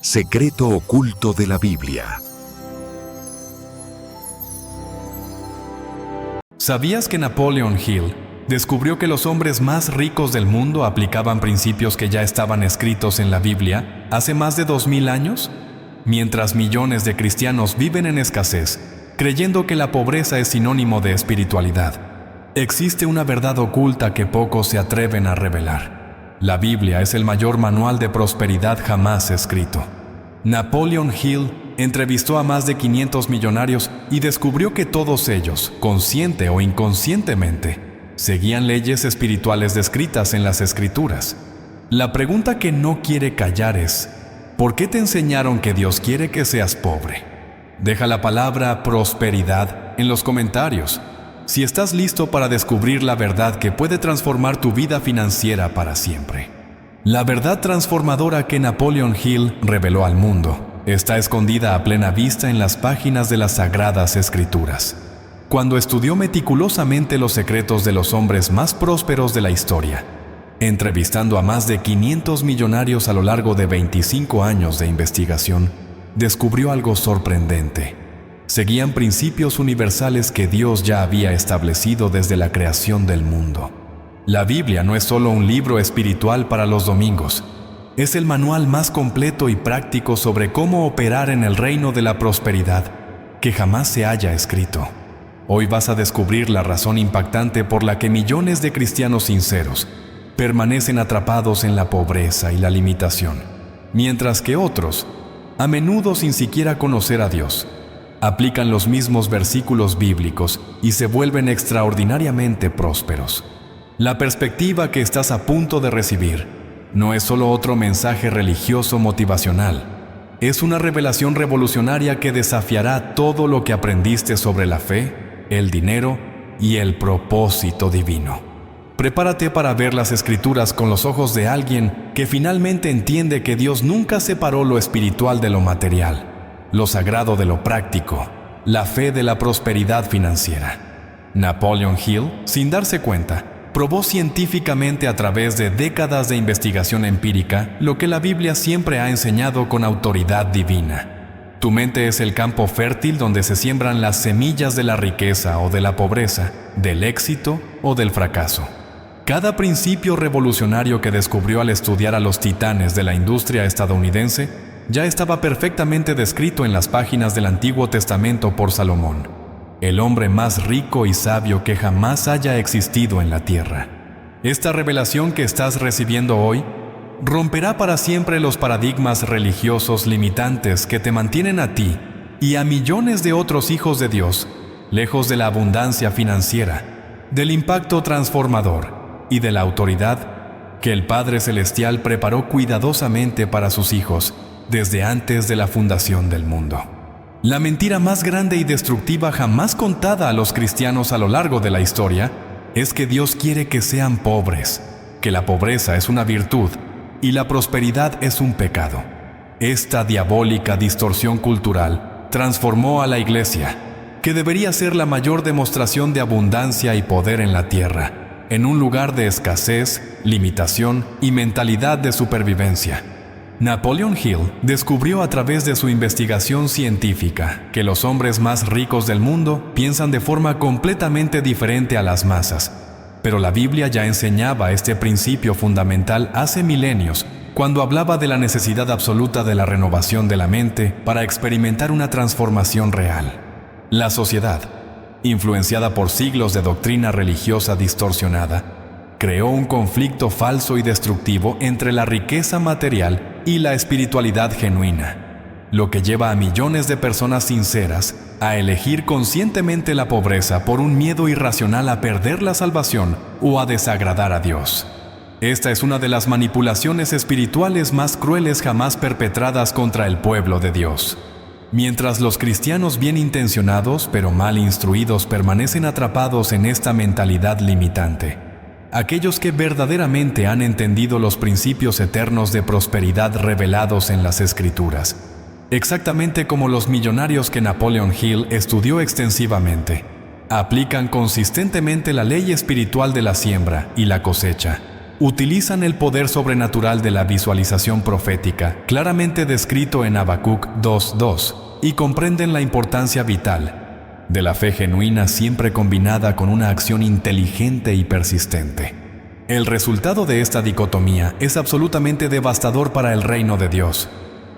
Secreto oculto de la Biblia. ¿Sabías que Napoleon Hill descubrió que los hombres más ricos del mundo aplicaban principios que ya estaban escritos en la Biblia hace más de 2000 años? Mientras millones de cristianos viven en escasez, creyendo que la pobreza es sinónimo de espiritualidad, existe una verdad oculta que pocos se atreven a revelar. La Biblia es el mayor manual de prosperidad jamás escrito. Napoleon Hill entrevistó a más de 500 millonarios y descubrió que todos ellos, consciente o inconscientemente, seguían leyes espirituales descritas en las Escrituras. La pregunta que no quiere callar es: ¿por qué te enseñaron que Dios quiere que seas pobre? Deja la palabra prosperidad en los comentarios si estás listo para descubrir la verdad que puede transformar tu vida financiera para siempre. La verdad transformadora que Napoleon Hill reveló al mundo está escondida a plena vista en las páginas de las Sagradas Escrituras. Cuando estudió meticulosamente los secretos de los hombres más prósperos de la historia, entrevistando a más de 500 millonarios a lo largo de 25 años de investigación, descubrió algo sorprendente. Seguían principios universales que Dios ya había establecido desde la creación del mundo. La Biblia no es solo un libro espiritual para los domingos, es el manual más completo y práctico sobre cómo operar en el reino de la prosperidad que jamás se haya escrito. Hoy vas a descubrir la razón impactante por la que millones de cristianos sinceros permanecen atrapados en la pobreza y la limitación, mientras que otros, a menudo sin siquiera conocer a Dios, aplican los mismos versículos bíblicos y se vuelven extraordinariamente prósperos. La perspectiva que estás a punto de recibir no es solo otro mensaje religioso motivacional, es una revelación revolucionaria que desafiará todo lo que aprendiste sobre la fe, el dinero y el propósito divino. Prepárate para ver las Escrituras con los ojos de alguien que finalmente entiende que Dios nunca separó lo espiritual de lo material, lo sagrado de lo práctico, la fe de la prosperidad financiera. Napoleon Hill, sin darse cuenta, probó científicamente a través de décadas de investigación empírica lo que la Biblia siempre ha enseñado con autoridad divina. Tu mente es el campo fértil donde se siembran las semillas de la riqueza o de la pobreza, del éxito o del fracaso. Cada principio revolucionario que descubrió al estudiar a los titanes de la industria estadounidense ya estaba perfectamente descrito en las páginas del Antiguo Testamento por Salomón, el hombre más rico y sabio que jamás haya existido en la tierra. Esta revelación que estás recibiendo hoy romperá para siempre los paradigmas religiosos limitantes que te mantienen a ti y a millones de otros hijos de Dios lejos de la abundancia financiera, del impacto transformador y de la autoridad que el Padre Celestial preparó cuidadosamente para sus hijos desde antes de la fundación del mundo. La mentira más grande y destructiva jamás contada a los cristianos a lo largo de la historia es que Dios quiere que sean pobres, que la pobreza es una virtud y la prosperidad es un pecado. Esta diabólica distorsión cultural transformó a la Iglesia, que debería ser la mayor demostración de abundancia y poder en la tierra, en un lugar de escasez, limitación y mentalidad de supervivencia. Napoleon Hill descubrió a través de su investigación científica que los hombres más ricos del mundo piensan de forma completamente diferente a las masas, pero la Biblia ya enseñaba este principio fundamental hace milenios, cuando hablaba de la necesidad absoluta de la renovación de la mente para experimentar una transformación real. La sociedad, influenciada por siglos de doctrina religiosa distorsionada, creó un conflicto falso y destructivo entre la riqueza material y la espiritualidad genuina, lo que lleva a millones de personas sinceras a elegir conscientemente la pobreza por un miedo irracional a perder la salvación o a desagradar a Dios. Esta es una de las manipulaciones espirituales más crueles jamás perpetradas contra el pueblo de Dios. Mientras los cristianos bien intencionados pero mal instruidos permanecen atrapados en esta mentalidad limitante, aquellos que verdaderamente han entendido los principios eternos de prosperidad revelados en las Escrituras, exactamente como los millonarios que Napoleon Hill estudió extensivamente, aplican consistentemente la ley espiritual de la siembra y la cosecha, utilizan el poder sobrenatural de la visualización profética, claramente descrito en Habacuc 2:2, y comprenden la importancia vital de la fe genuina siempre combinada con una acción inteligente y persistente. El resultado de esta dicotomía es absolutamente devastador para el reino de Dios.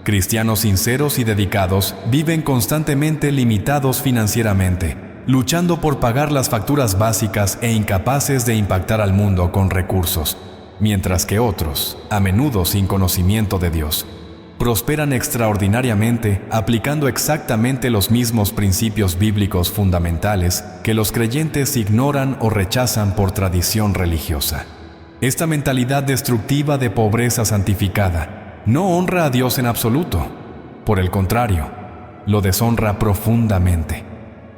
Cristianos sinceros y dedicados viven constantemente limitados financieramente, luchando por pagar las facturas básicas e incapaces de impactar al mundo con recursos, mientras que otros, a menudo sin conocimiento de Dios, prosperan extraordinariamente aplicando exactamente los mismos principios bíblicos fundamentales que los creyentes ignoran o rechazan por tradición religiosa. Esta mentalidad destructiva de pobreza santificada no honra a Dios en absoluto. Por el contrario, lo deshonra profundamente,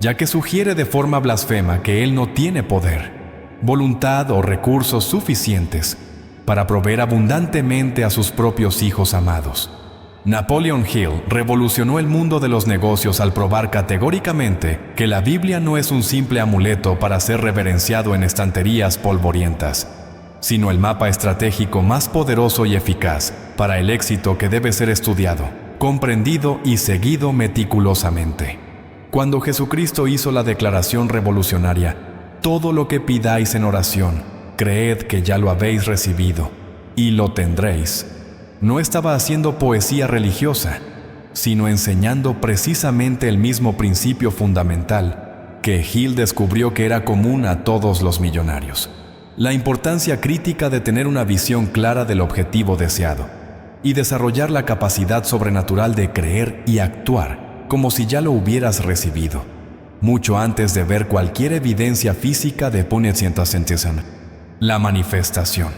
ya que sugiere de forma blasfema que Él no tiene poder, voluntad o recursos suficientes para proveer abundantemente a sus propios hijos amados. Napoleon Hill revolucionó el mundo de los negocios al probar categóricamente que la Biblia no es un simple amuleto para ser reverenciado en estanterías polvorientas, sino el mapa estratégico más poderoso y eficaz para el éxito que debe ser estudiado, comprendido y seguido meticulosamente. Cuando Jesucristo hizo la declaración revolucionaria, todo lo que pidáis en oración, creed que ya lo habéis recibido y lo tendréis, no estaba haciendo poesía religiosa, sino enseñando precisamente el mismo principio fundamental que Hill descubrió que era común a todos los millonarios: la importancia crítica de tener una visión clara del objetivo deseado y desarrollar la capacidad sobrenatural de creer y actuar como si ya lo hubieras recibido, mucho antes de ver cualquier evidencia física de Punitientasentisan. La manifestación.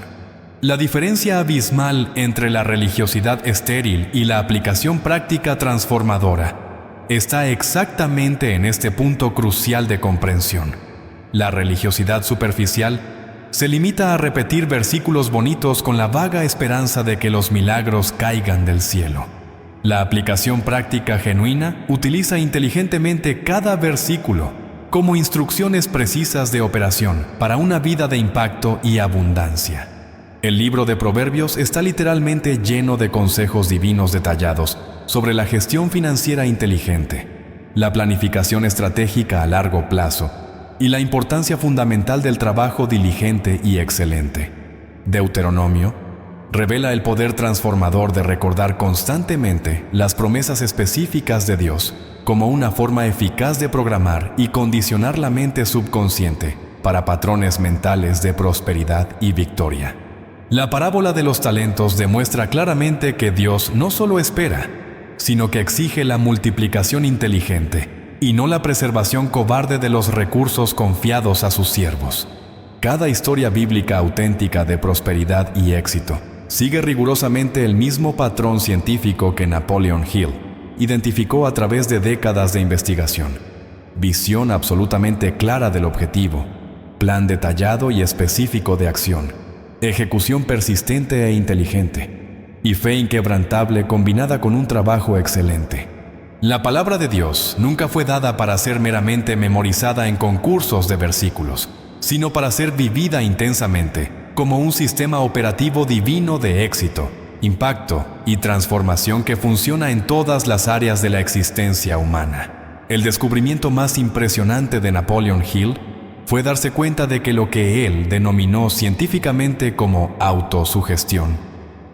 La diferencia abismal entre la religiosidad estéril y la aplicación práctica transformadora está exactamente en este punto crucial de comprensión. La religiosidad superficial se limita a repetir versículos bonitos con la vaga esperanza de que los milagros caigan del cielo. La aplicación práctica genuina utiliza inteligentemente cada versículo como instrucciones precisas de operación para una vida de impacto y abundancia. El libro de Proverbios está literalmente lleno de consejos divinos detallados sobre la gestión financiera inteligente, la planificación estratégica a largo plazo y la importancia fundamental del trabajo diligente y excelente. Deuteronomio revela el poder transformador de recordar constantemente las promesas específicas de Dios como una forma eficaz de programar y condicionar la mente subconsciente para patrones mentales de prosperidad y victoria. La parábola de los talentos demuestra claramente que Dios no solo espera, sino que exige la multiplicación inteligente y no la preservación cobarde de los recursos confiados a sus siervos. Cada historia bíblica auténtica de prosperidad y éxito sigue rigurosamente el mismo patrón científico que Napoleon Hill identificó a través de décadas de investigación: visión absolutamente clara del objetivo, plan detallado y específico de acción, ejecución persistente e inteligente, y fe inquebrantable combinada con un trabajo excelente. La palabra de Dios nunca fue dada para ser meramente memorizada en concursos de versículos, sino para ser vivida intensamente como un sistema operativo divino de éxito, impacto y transformación que funciona en todas las áreas de la existencia humana. El descubrimiento más impresionante de Napoleon Hill fue darse cuenta de que lo que él denominó científicamente como autosugestión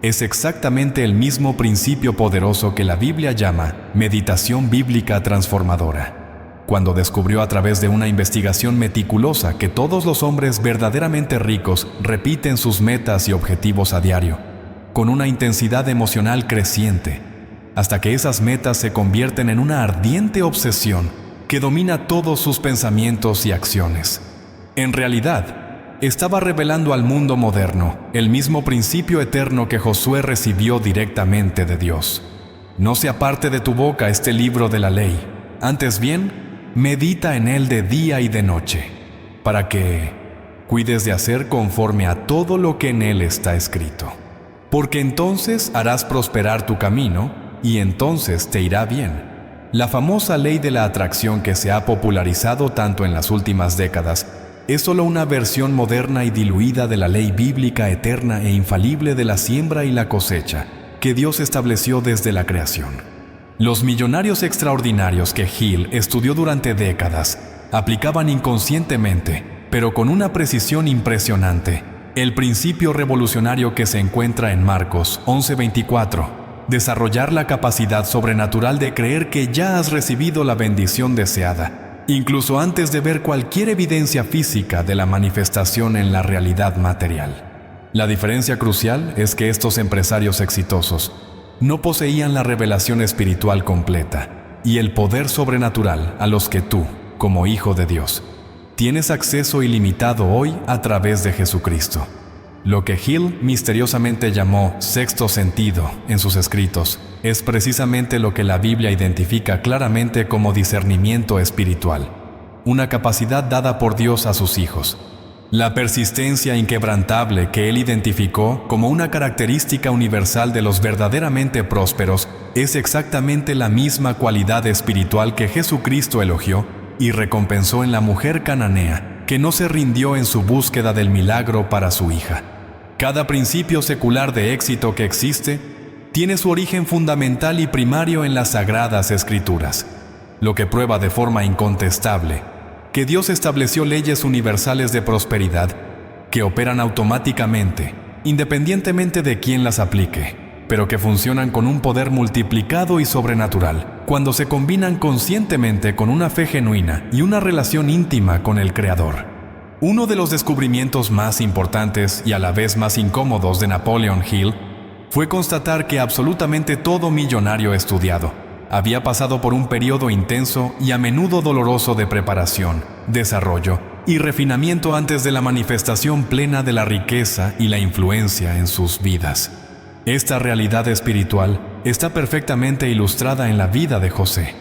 es exactamente el mismo principio poderoso que la Biblia llama meditación bíblica transformadora. Cuando descubrió a través de una investigación meticulosa que todos los hombres verdaderamente ricos repiten sus metas y objetivos a diario, con una intensidad emocional creciente, hasta que esas metas se convierten en una ardiente obsesión que domina todos sus pensamientos y acciones. En realidad, estaba revelando al mundo moderno el mismo principio eterno que Josué recibió directamente de Dios. No se aparte de tu boca este libro de la ley, antes bien, medita en él de día y de noche, para que cuides de hacer conforme a todo lo que en él está escrito. Porque entonces harás prosperar tu camino y entonces te irá bien. La famosa ley de la atracción que se ha popularizado tanto en las últimas décadas es solo una versión moderna y diluida de la ley bíblica eterna e infalible de la siembra y la cosecha que Dios estableció desde la creación. Los millonarios extraordinarios que Hill estudió durante décadas aplicaban inconscientemente, pero con una precisión impresionante, el principio revolucionario que se encuentra en Marcos 11:24, desarrollar la capacidad sobrenatural de creer que ya has recibido la bendición deseada, incluso antes de ver cualquier evidencia física de la manifestación en la realidad material. La diferencia crucial es que estos empresarios exitosos no poseían la revelación espiritual completa y el poder sobrenatural a los que tú, como hijo de Dios, tienes acceso ilimitado hoy a través de Jesucristo. Lo que Hill misteriosamente llamó sexto sentido en sus escritos es precisamente lo que la Biblia identifica claramente como discernimiento espiritual, una capacidad dada por Dios a sus hijos. La persistencia inquebrantable que él identificó como una característica universal de los verdaderamente prósperos es exactamente la misma cualidad espiritual que Jesucristo elogió y recompensó en la mujer cananea, que no se rindió en su búsqueda del milagro para su hija. Cada principio secular de éxito que existe tiene su origen fundamental y primario en las Sagradas Escrituras, lo que prueba de forma incontestable que Dios estableció leyes universales de prosperidad que operan automáticamente, independientemente de quién las aplique, pero que funcionan con un poder multiplicado y sobrenatural cuando se combinan conscientemente con una fe genuina y una relación íntima con el Creador. Uno de los descubrimientos más importantes y a la vez más incómodos de Napoleon Hill fue constatar que absolutamente todo millonario estudiado había pasado por un periodo intenso y a menudo doloroso de preparación, desarrollo y refinamiento antes de la manifestación plena de la riqueza y la influencia en sus vidas. Esta realidad espiritual está perfectamente ilustrada en la vida de José,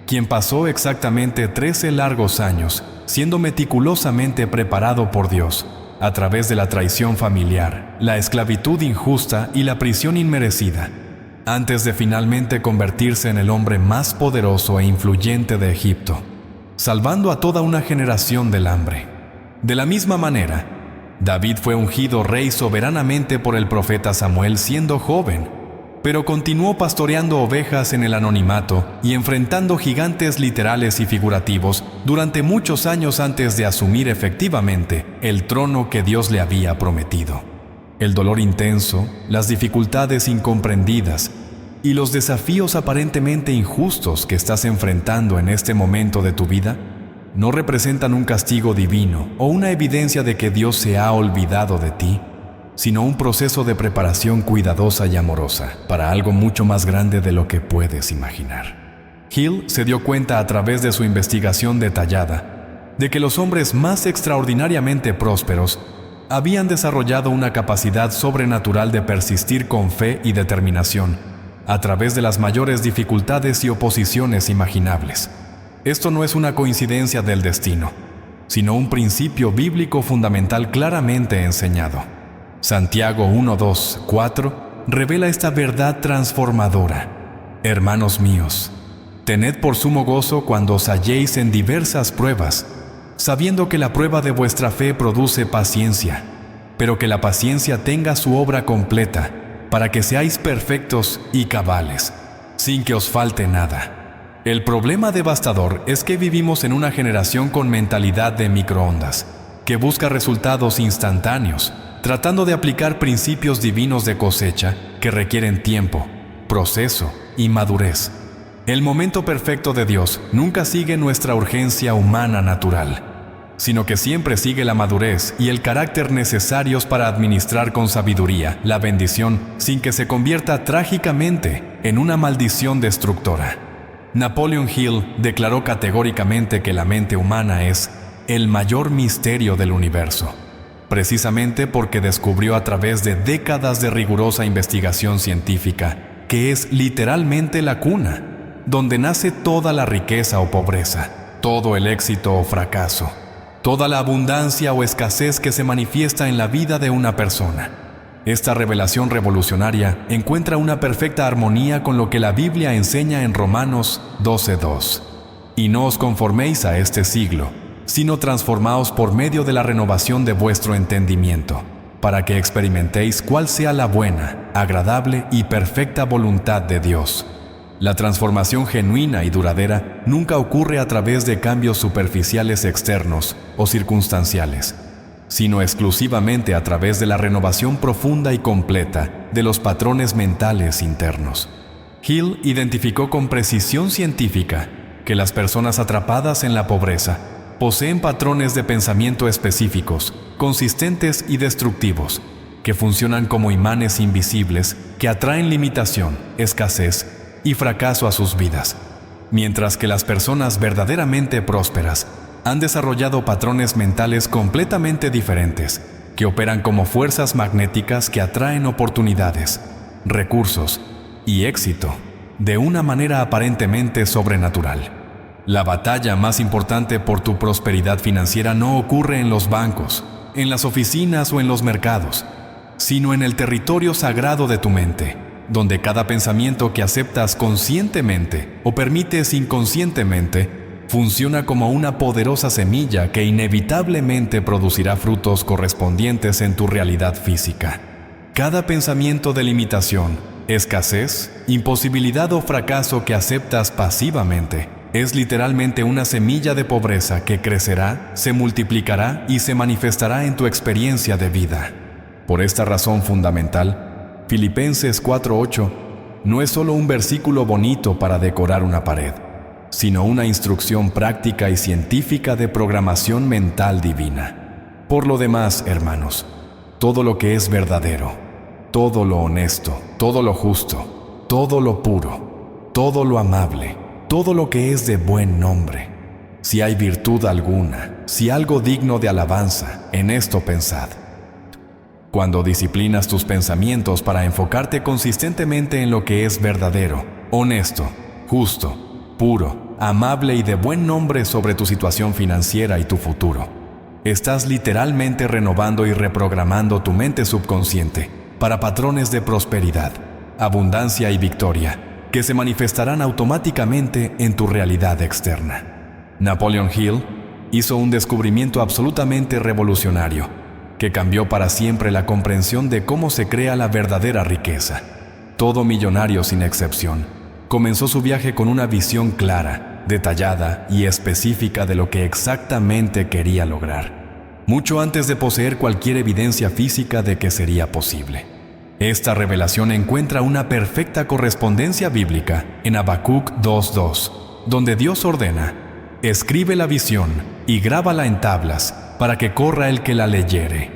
quien pasó exactamente 13 largos años siendo meticulosamente preparado por Dios a través de la traición familiar, la esclavitud injusta y la prisión inmerecida, antes de finalmente convertirse en el hombre más poderoso e influyente de Egipto, salvando a toda una generación del hambre. De la misma manera, David fue ungido rey soberanamente por el profeta Samuel siendo joven, pero continuó pastoreando ovejas en el anonimato y enfrentando gigantes literales y figurativos durante muchos años antes de asumir efectivamente el trono que Dios le había prometido. El dolor intenso, las dificultades incomprendidas y los desafíos aparentemente injustos que estás enfrentando en este momento de tu vida no representan un castigo divino o una evidencia de que Dios se ha olvidado de ti, sino un proceso de preparación cuidadosa y amorosa para algo mucho más grande de lo que puedes imaginar. Hill se dio cuenta a través de su investigación detallada de que los hombres más extraordinariamente prósperos habían desarrollado una capacidad sobrenatural de persistir con fe y determinación a través de las mayores dificultades y oposiciones imaginables. Esto no es una coincidencia del destino, sino un principio bíblico fundamental claramente enseñado. Santiago 1:2-4 revela esta verdad transformadora. Hermanos míos, tened por sumo gozo cuando os halléis en diversas pruebas, sabiendo que la prueba de vuestra fe produce paciencia, pero que la paciencia tenga su obra completa, para que seáis perfectos y cabales, sin que os falte nada. El problema devastador es que vivimos en una generación con mentalidad de microondas, que busca resultados instantáneos, tratando de aplicar principios divinos de cosecha que requieren tiempo, proceso y madurez. El momento perfecto de Dios nunca sigue nuestra urgencia humana natural, sino que siempre sigue la madurez y el carácter necesarios para administrar con sabiduría la bendición sin que se convierta trágicamente en una maldición destructora. Napoleon Hill declaró categóricamente que la mente humana es el mayor misterio del universo, precisamente porque descubrió a través de décadas de rigurosa investigación científica que es literalmente la cuna, donde nace toda la riqueza o pobreza, todo el éxito o fracaso, toda la abundancia o escasez que se manifiesta en la vida de una persona. Esta revelación revolucionaria encuentra una perfecta armonía con lo que la Biblia enseña en Romanos 12:2. Y no os conforméis a este siglo, sino transformaos por medio de la renovación de vuestro entendimiento, para que experimentéis cuál sea la buena, agradable y perfecta voluntad de Dios. La transformación genuina y duradera nunca ocurre a través de cambios superficiales externos o circunstanciales, sino exclusivamente a través de la renovación profunda y completa de los patrones mentales internos. Hill identificó con precisión científica que las personas atrapadas en la pobreza poseen patrones de pensamiento específicos, consistentes y destructivos, que funcionan como imanes invisibles que atraen limitación, escasez y fracaso a sus vidas, mientras que las personas verdaderamente prósperas han desarrollado patrones mentales completamente diferentes, que operan como fuerzas magnéticas que atraen oportunidades, recursos y éxito de una manera aparentemente sobrenatural. La batalla más importante por tu prosperidad financiera no ocurre en los bancos, en las oficinas o en los mercados, sino en el territorio sagrado de tu mente, donde cada pensamiento que aceptas conscientemente o permites inconscientemente funciona como una poderosa semilla que inevitablemente producirá frutos correspondientes en tu realidad física. Cada pensamiento de limitación, escasez, imposibilidad o fracaso que aceptas pasivamente es literalmente una semilla de pobreza que crecerá, se multiplicará y se manifestará en tu experiencia de vida. Por esta razón fundamental, Filipenses 4:8 no es solo un versículo bonito para decorar una pared, sino una instrucción práctica y científica de programación mental divina. Por lo demás, hermanos, todo lo que es verdadero, todo lo honesto, todo lo justo, todo lo puro, todo lo amable, todo lo que es de buen nombre, si hay virtud alguna, si algo digno de alabanza, en esto pensad. Cuando disciplinas tus pensamientos para enfocarte consistentemente en lo que es verdadero, honesto, justo, puro, amable y de buen nombre sobre tu situación financiera y tu futuro, estás literalmente renovando y reprogramando tu mente subconsciente para patrones de prosperidad, abundancia y victoria que se manifestarán automáticamente en tu realidad externa. Napoleon Hill hizo un descubrimiento absolutamente revolucionario que cambió para siempre la comprensión de cómo se crea la verdadera riqueza. Todo millonario sin excepción comenzó su viaje con una visión clara, detallada y específica de lo que exactamente quería lograr, mucho antes de poseer cualquier evidencia física de que sería posible. Esta revelación encuentra una perfecta correspondencia bíblica en Habacuc 2:2, donde Dios ordena: escribe la visión y grábala en tablas para que corra el que la leyere.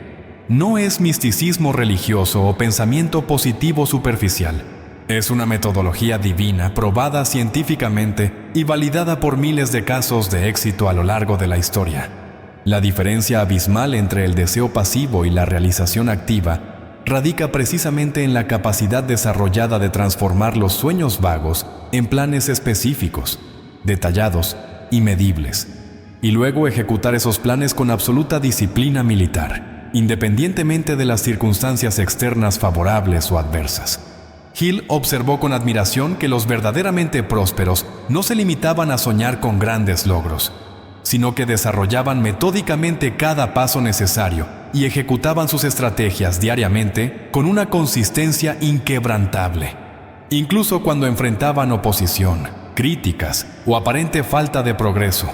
No es misticismo religioso o pensamiento positivo superficial. Es una metodología divina probada científicamente y validada por miles de casos de éxito a lo largo de la historia. La diferencia abismal entre el deseo pasivo y la realización activa radica precisamente en la capacidad desarrollada de transformar los sueños vagos en planes específicos, detallados y medibles, y luego ejecutar esos planes con absoluta disciplina militar, independientemente de las circunstancias externas favorables o adversas. Hill observó con admiración que los verdaderamente prósperos no se limitaban a soñar con grandes logros, sino que desarrollaban metódicamente cada paso necesario y ejecutaban sus estrategias diariamente con una consistencia inquebrantable, incluso cuando enfrentaban oposición, críticas o aparente falta de progreso.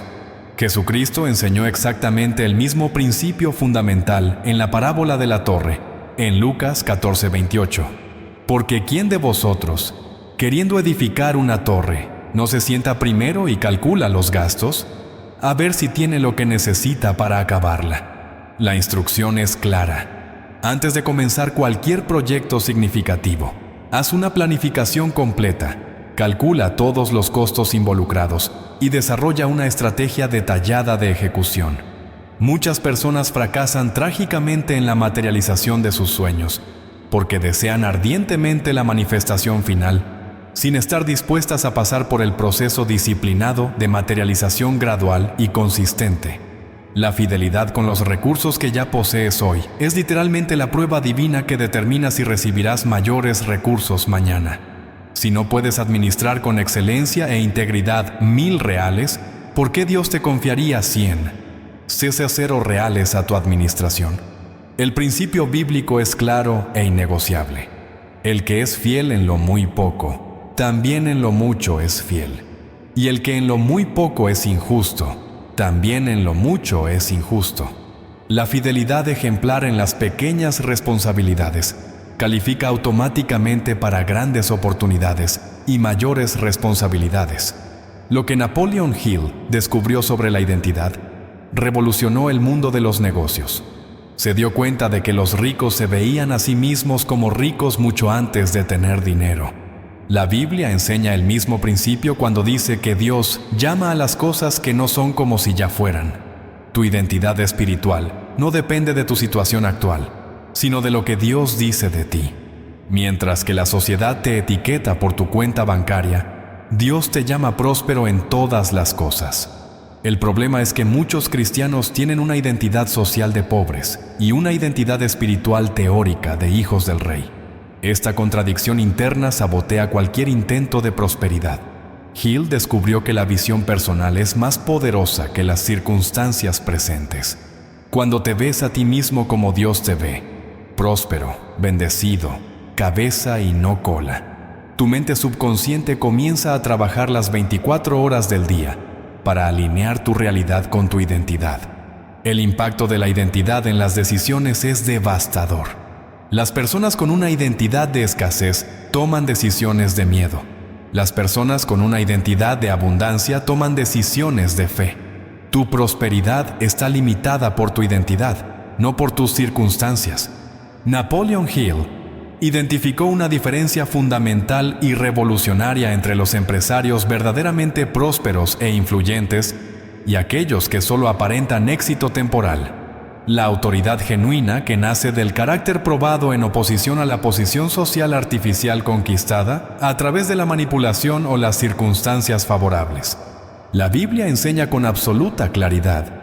Jesucristo enseñó exactamente el mismo principio fundamental en la parábola de la torre, en Lucas 14:28. Porque ¿quién de vosotros, queriendo edificar una torre, no se sienta primero y calcula los gastos, a ver si tiene lo que necesita para acabarla? La instrucción es clara. Antes de comenzar cualquier proyecto significativo, haz una planificación completa, calcula todos los costos involucrados y desarrolla una estrategia detallada de ejecución. Muchas personas fracasan trágicamente en la materialización de sus sueños, porque desean ardientemente la manifestación final, sin estar dispuestas a pasar por el proceso disciplinado de materialización gradual y consistente. La fidelidad con los recursos que ya posees hoy es literalmente la prueba divina que determina si recibirás mayores recursos mañana. Si no puedes administrar con excelencia e integridad 1000 reales, ¿por qué Dios te confiaría 100? cese cero reales a tu administración. El principio bíblico es claro e innegociable. El que es fiel en lo muy poco, también en lo mucho es fiel. Y el que en lo muy poco es injusto, también en lo mucho es injusto. La fidelidad ejemplar en las pequeñas responsabilidades califica automáticamente para grandes oportunidades y mayores responsabilidades. Lo que Napoleon Hill descubrió sobre la identidad revolucionó el mundo de los negocios. Se dio cuenta de que los ricos se veían a sí mismos como ricos mucho antes de tener dinero. La Biblia enseña el mismo principio cuando dice que Dios llama a las cosas que no son como si ya fueran. Tu identidad espiritual no depende de tu situación actual, sino de lo que Dios dice de ti. Mientras que la sociedad te etiqueta por tu cuenta bancaria, Dios te llama próspero en todas las cosas. El problema es que muchos cristianos tienen una identidad social de pobres y una identidad espiritual teórica de hijos del rey. Esta contradicción interna sabotea cualquier intento de prosperidad. Hill descubrió que la visión personal es más poderosa que las circunstancias presentes. Cuando te ves a ti mismo como Dios te ve, próspero, bendecido, cabeza y no cola, tu mente subconsciente comienza a trabajar las 24 horas del día para alinear tu realidad con tu identidad. El impacto de la identidad en las decisiones es devastador. Las personas con una identidad de escasez toman decisiones de miedo. Las personas con una identidad de abundancia toman decisiones de fe. Tu prosperidad está limitada por tu identidad, no por tus circunstancias. Napoleon Hill identificó una diferencia fundamental y revolucionaria entre los empresarios verdaderamente prósperos e influyentes y aquellos que solo aparentan éxito temporal. La autoridad genuina que nace del carácter probado en oposición a la posición social artificial conquistada a través de la manipulación o las circunstancias favorables. La Biblia enseña con absoluta claridad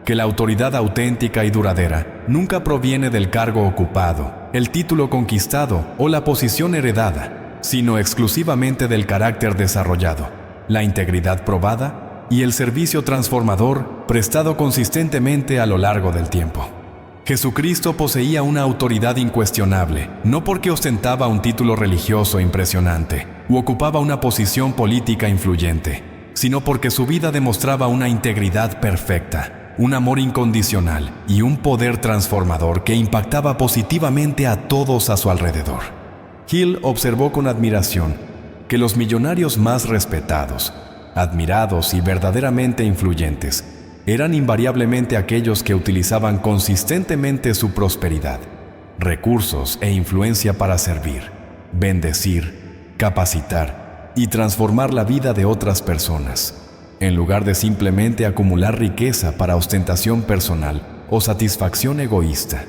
que la autoridad auténtica y duradera nunca proviene del cargo ocupado, el título conquistado o la posición heredada, sino exclusivamente del carácter desarrollado, la integridad probada y el servicio transformador prestado consistentemente a lo largo del tiempo. Jesucristo poseía una autoridad incuestionable, no porque ostentaba un título religioso impresionante u ocupaba una posición política influyente, sino porque su vida demostraba una integridad perfecta, un amor incondicional y un poder transformador que impactaba positivamente a todos a su alrededor. Hill observó con admiración que los millonarios más respetados, admirados y verdaderamente influyentes eran invariablemente aquellos que utilizaban consistentemente su prosperidad, recursos e influencia para servir, bendecir, capacitar y transformar la vida de otras personas, en lugar de simplemente acumular riqueza para ostentación personal o satisfacción egoísta.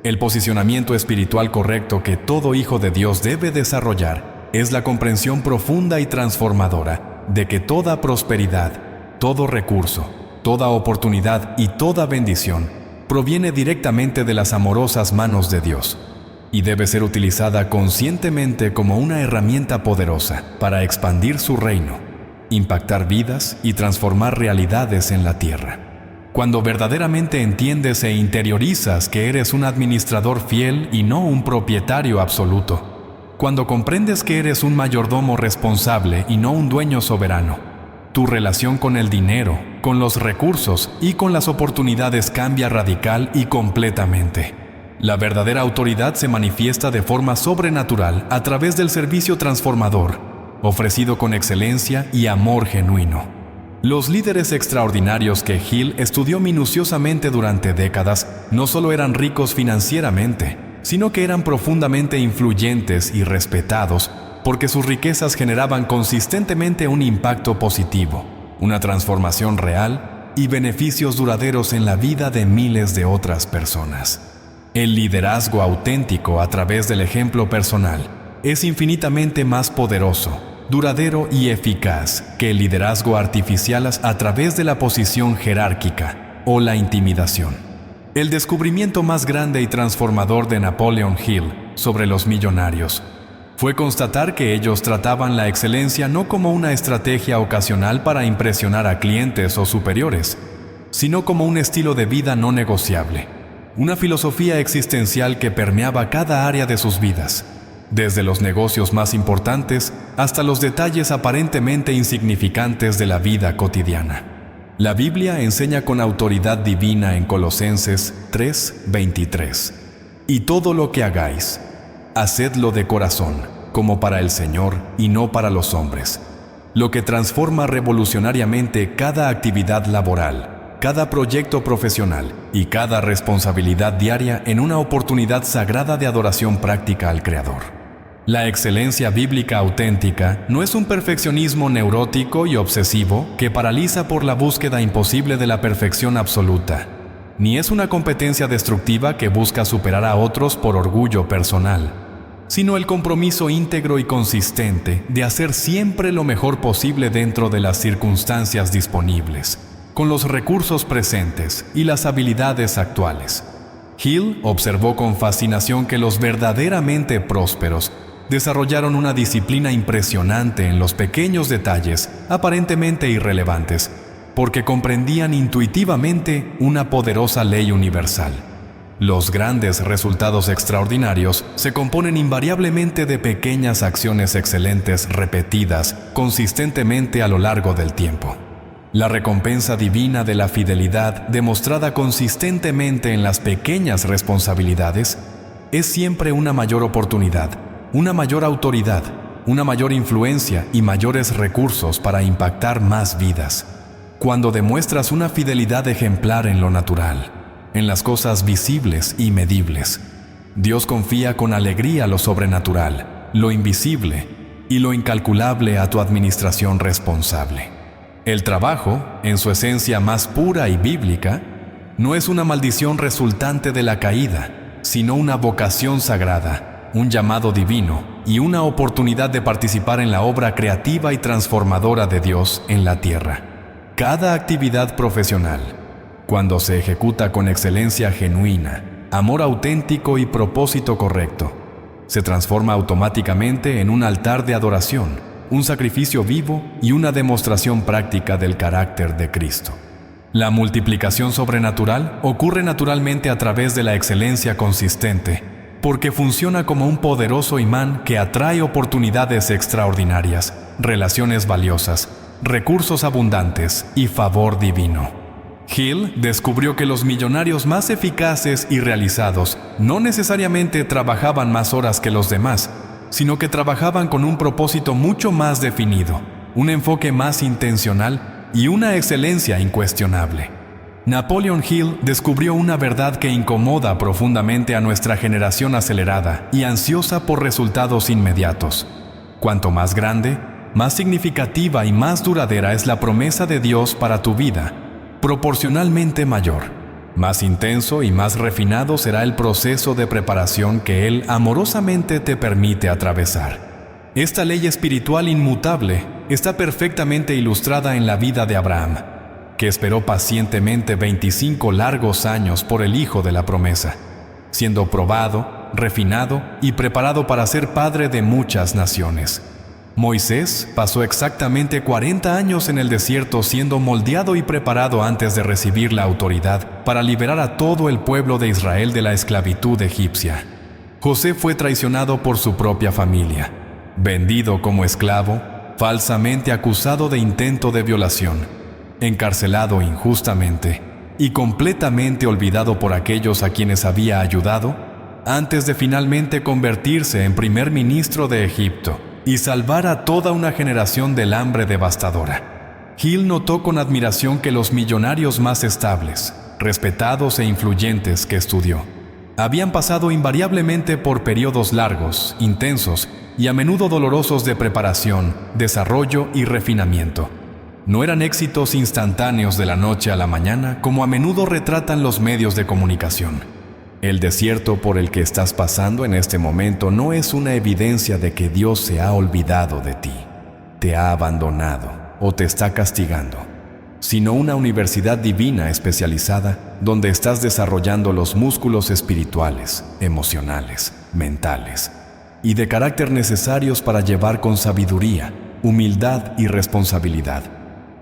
El posicionamiento espiritual correcto que todo hijo de Dios debe desarrollar es la comprensión profunda y transformadora de que toda prosperidad, todo recurso, toda oportunidad y toda bendición proviene directamente de las amorosas manos de Dios y debe ser utilizada conscientemente como una herramienta poderosa para expandir su reino, impactar vidas y transformar realidades en la tierra. Cuando verdaderamente entiendes e interiorizas que eres un administrador fiel y no un propietario absoluto, cuando comprendes que eres un mayordomo responsable y no un dueño soberano, tu relación con el dinero, con los recursos y con las oportunidades cambia radical y completamente. La verdadera autoridad se manifiesta de forma sobrenatural a través del servicio transformador, ofrecido con excelencia y amor genuino. Los líderes extraordinarios que Hill estudió minuciosamente durante décadas no solo eran ricos financieramente, sino que eran profundamente influyentes y respetados porque sus riquezas generaban consistentemente un impacto positivo, una transformación real y beneficios duraderos en la vida de miles de otras personas. El liderazgo auténtico a través del ejemplo personal es infinitamente más poderoso, duradero y eficaz que el liderazgo artificial a través de la posición jerárquica o la intimidación. El descubrimiento más grande y transformador de Napoleon Hill sobre los millonarios fue constatar que ellos trataban la excelencia no como una estrategia ocasional para impresionar a clientes o superiores, sino como un estilo de vida no negociable, una filosofía existencial que permeaba cada área de sus vidas, desde los negocios más importantes hasta los detalles aparentemente insignificantes de la vida cotidiana. La Biblia enseña con autoridad divina en Colosenses 3:23: «Y todo lo que hagáis, hacedlo de corazón, como para el Señor y no para los hombres», lo que transforma revolucionariamente cada actividad laboral, cada proyecto profesional y cada responsabilidad diaria en una oportunidad sagrada de adoración práctica al Creador. La excelencia bíblica auténtica no es un perfeccionismo neurótico y obsesivo que paraliza por la búsqueda imposible de la perfección absoluta, ni es una competencia destructiva que busca superar a otros por orgullo personal, sino el compromiso íntegro y consistente de hacer siempre lo mejor posible dentro de las circunstancias disponibles, con los recursos presentes y las habilidades actuales. Hill observó con fascinación que los verdaderamente prósperos desarrollaron una disciplina impresionante en los pequeños detalles aparentemente irrelevantes, porque comprendían intuitivamente una poderosa ley universal. Los grandes resultados extraordinarios se componen invariablemente de pequeñas acciones excelentes repetidas consistentemente a lo largo del tiempo. La recompensa divina de la fidelidad demostrada consistentemente en las pequeñas responsabilidades es siempre una mayor oportunidad, una mayor autoridad, una mayor influencia y mayores recursos para impactar más vidas. Cuando demuestras una fidelidad ejemplar en lo natural, en las cosas visibles y medibles, Dios confía con alegría lo sobrenatural, lo invisible y lo incalculable a tu administración responsable. El trabajo, en su esencia más pura y bíblica, no es una maldición resultante de la caída, sino una vocación sagrada, un llamado divino y una oportunidad de participar en la obra creativa y transformadora de Dios en la tierra. Cada actividad profesional, cuando se ejecuta con excelencia genuina, amor auténtico y propósito correcto, se transforma automáticamente en un altar de adoración, un sacrificio vivo y una demostración práctica del carácter de Cristo. La multiplicación sobrenatural ocurre naturalmente a través de la excelencia consistente, porque funciona como un poderoso imán que atrae oportunidades extraordinarias, relaciones valiosas, recursos abundantes y favor divino. Hill descubrió que los millonarios más eficaces y realizados no necesariamente trabajaban más horas que los demás, sino que trabajaban con un propósito mucho más definido, un enfoque más intencional y una excelencia incuestionable. Napoleon Hill descubrió una verdad que incomoda profundamente a nuestra generación acelerada y ansiosa por resultados inmediatos. Cuanto más grande, más significativa y más duradera es la promesa de Dios para tu vida, proporcionalmente mayor, más intenso y más refinado será el proceso de preparación que Él amorosamente te permite atravesar. Esta ley espiritual inmutable está perfectamente ilustrada en la vida de Abraham, que esperó pacientemente 25 largos años por el hijo de la promesa, siendo probado, refinado y preparado para ser padre de muchas naciones. Moisés pasó exactamente 40 años en el desierto siendo moldeado y preparado antes de recibir la autoridad para liberar a todo el pueblo de Israel de la esclavitud egipcia. José fue traicionado por su propia familia, vendido como esclavo, falsamente acusado de intento de violación, encarcelado injustamente y completamente olvidado por aquellos a quienes había ayudado, antes de finalmente convertirse en primer ministro de Egipto y salvar a toda una generación del hambre devastadora. Hill notó con admiración que los millonarios más estables, respetados e influyentes que estudió, habían pasado invariablemente por periodos largos, intensos y a menudo dolorosos de preparación, desarrollo y refinamiento. No eran éxitos instantáneos de la noche a la mañana como a menudo retratan los medios de comunicación. El desierto por el que estás pasando en este momento no es una evidencia de que Dios se ha olvidado de ti, te ha abandonado o te está castigando, sino una universidad divina especializada donde estás desarrollando los músculos espirituales, emocionales, mentales y de carácter necesarios para llevar con sabiduría, humildad y responsabilidad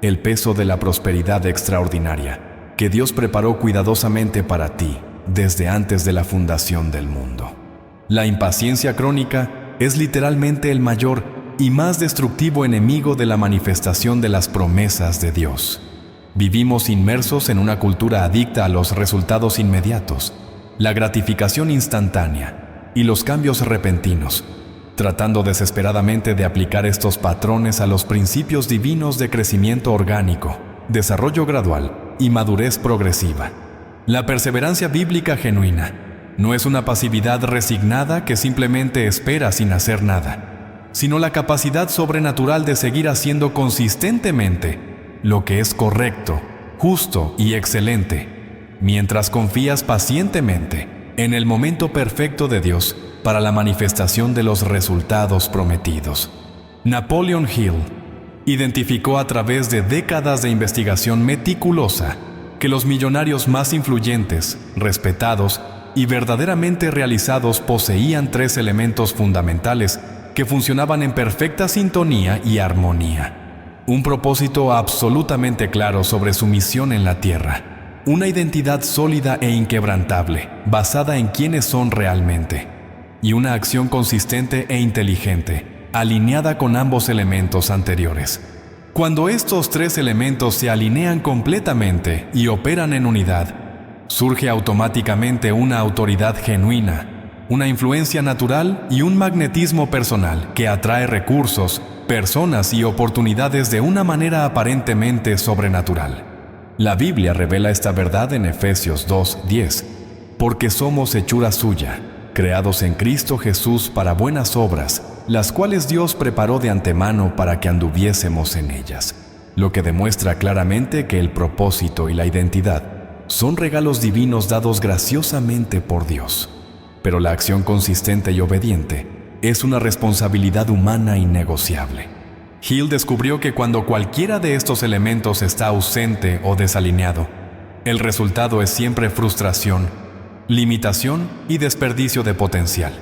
el peso de la prosperidad extraordinaria que Dios preparó cuidadosamente para ti desde antes de la fundación del mundo. La impaciencia crónica es literalmente el mayor y más destructivo enemigo de la manifestación de las promesas de Dios. Vivimos inmersos en una cultura adicta a los resultados inmediatos, la gratificación instantánea y los cambios repentinos, tratando desesperadamente de aplicar estos patrones a los principios divinos de crecimiento orgánico, desarrollo gradual y madurez progresiva. La perseverancia bíblica genuina no es una pasividad resignada que simplemente espera sin hacer nada, sino la capacidad sobrenatural de seguir haciendo consistentemente lo que es correcto, justo y excelente, mientras confías pacientemente en el momento perfecto de Dios para la manifestación de los resultados prometidos. Napoleon Hill identificó a través de décadas de investigación meticulosa que los millonarios más influyentes, respetados y verdaderamente realizados poseían 3 elementos fundamentales que funcionaban en perfecta sintonía y armonía. Un propósito absolutamente claro sobre su misión en la tierra, una identidad sólida e inquebrantable, basada en quiénes son realmente, y una acción consistente e inteligente, alineada con ambos elementos anteriores. Cuando estos 3 elementos se alinean completamente y operan en unidad, surge automáticamente una autoridad genuina, una influencia natural y un magnetismo personal que atrae recursos, personas y oportunidades de una manera aparentemente sobrenatural. La Biblia revela esta verdad en Efesios 2:10, porque somos hechura suya, creados en Cristo Jesús para buenas obras, las cuales Dios preparó de antemano para que anduviésemos en ellas, lo que demuestra claramente que el propósito y la identidad son regalos divinos dados graciosamente por Dios. Pero la acción consistente y obediente es una responsabilidad humana innegociable. Hill descubrió que cuando cualquiera de estos elementos está ausente o desalineado, el resultado es siempre frustración, limitación y desperdicio de potencial.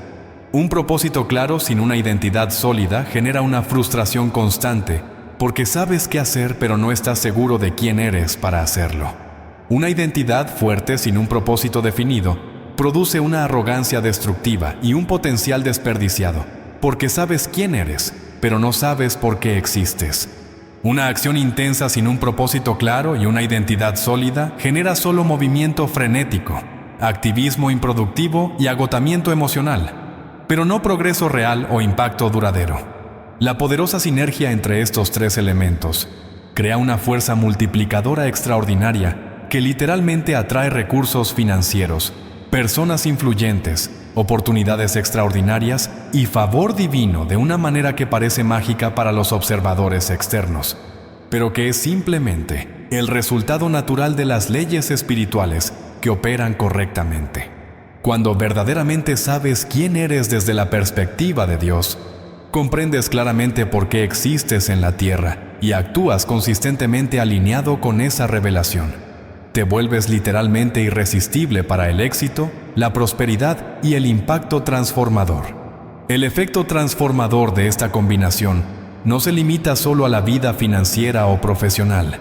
Un propósito claro sin una identidad sólida genera una frustración constante porque sabes qué hacer pero no estás seguro de quién eres para hacerlo. Una identidad fuerte sin un propósito definido produce una arrogancia destructiva y un potencial desperdiciado, porque sabes quién eres, pero no sabes por qué existes. Una acción intensa sin un propósito claro y una identidad sólida genera solo movimiento frenético, activismo improductivo y agotamiento emocional, pero no progreso real o impacto duradero. La poderosa sinergia entre estos 3 elementos crea una fuerza multiplicadora extraordinaria que literalmente atrae recursos financieros, personas influyentes, oportunidades extraordinarias y favor divino de una manera que parece mágica para los observadores externos, pero que es simplemente el resultado natural de las leyes espirituales que operan correctamente. Cuando verdaderamente sabes quién eres desde la perspectiva de Dios, comprendes claramente por qué existes en la tierra y actúas consistentemente alineado con esa revelación. Te vuelves literalmente irresistible para el éxito, la prosperidad y el impacto transformador. El efecto transformador de esta combinación no se limita solo a la vida financiera o profesional,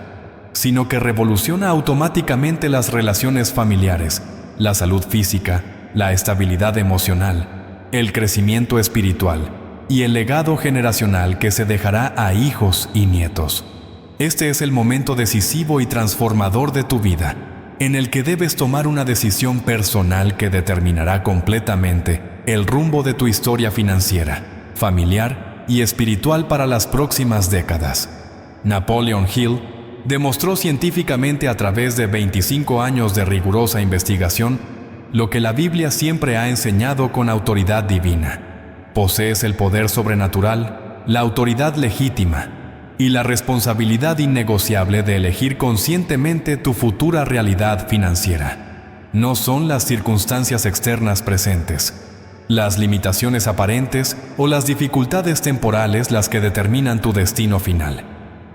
sino que revoluciona automáticamente las relaciones familiares, la salud física, la estabilidad emocional, el crecimiento espiritual y el legado generacional que se dejará a hijos y nietos. Este es el momento decisivo y transformador de tu vida, en el que debes tomar una decisión personal que determinará completamente el rumbo de tu historia financiera, familiar y espiritual para las próximas décadas. Napoleon Hill demostró científicamente a través de 25 años de rigurosa investigación lo que la Biblia siempre ha enseñado con autoridad divina. Posees el poder sobrenatural, la autoridad legítima y la responsabilidad innegociable de elegir conscientemente tu futura realidad financiera. No son las circunstancias externas presentes, las limitaciones aparentes o las dificultades temporales las que determinan tu destino final,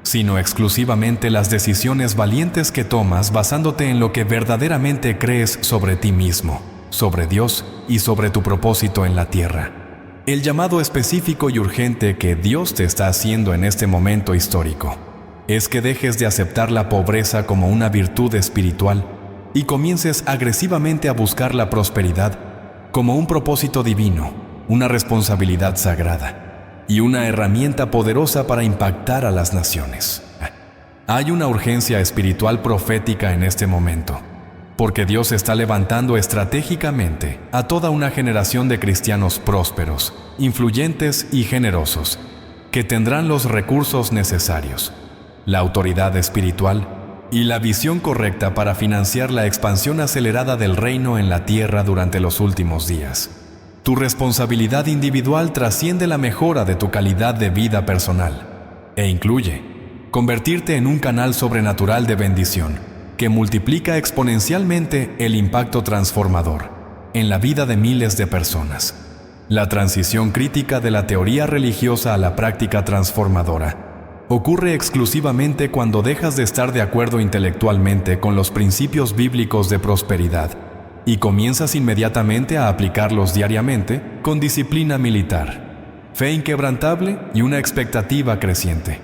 sino exclusivamente las decisiones valientes que tomas basándote en lo que verdaderamente crees sobre ti mismo, sobre Dios y sobre tu propósito en la tierra. El llamado específico y urgente que Dios te está haciendo en este momento histórico es que dejes de aceptar la pobreza como una virtud espiritual y comiences agresivamente a buscar la prosperidad como un propósito divino, una responsabilidad sagrada y una herramienta poderosa para impactar a las naciones. Hay una urgencia espiritual profética en este momento, porque Dios está levantando estratégicamente a toda una generación de cristianos prósperos, influyentes y generosos, que tendrán los recursos necesarios, la autoridad espiritual y la visión correcta para financiar la expansión acelerada del reino en la tierra durante los últimos días. Tu responsabilidad individual trasciende la mejora de tu calidad de vida personal e incluye convertirte en un canal sobrenatural de bendición que multiplica exponencialmente el impacto transformador en la vida de miles de personas. La transición crítica de la teoría religiosa a la práctica transformadora ocurre exclusivamente cuando dejas de estar de acuerdo intelectualmente con los principios bíblicos de prosperidad y comienzas inmediatamente a aplicarlos diariamente con disciplina militar, fe inquebrantable y una expectativa creciente.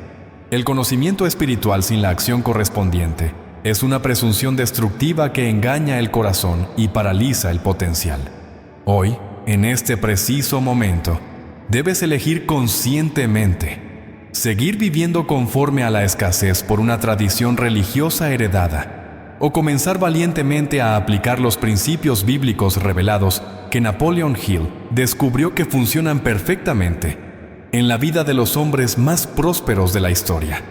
El conocimiento espiritual sin la acción correspondiente es una presunción destructiva que engaña el corazón y paraliza el potencial. Hoy, en este preciso momento, debes elegir conscientemente seguir viviendo conforme a la escasez por una tradición religiosa heredada, o comenzar valientemente a aplicar los principios bíblicos revelados que Napoleon Hill descubrió que funcionan perfectamente en la vida de los hombres más prósperos de la historia.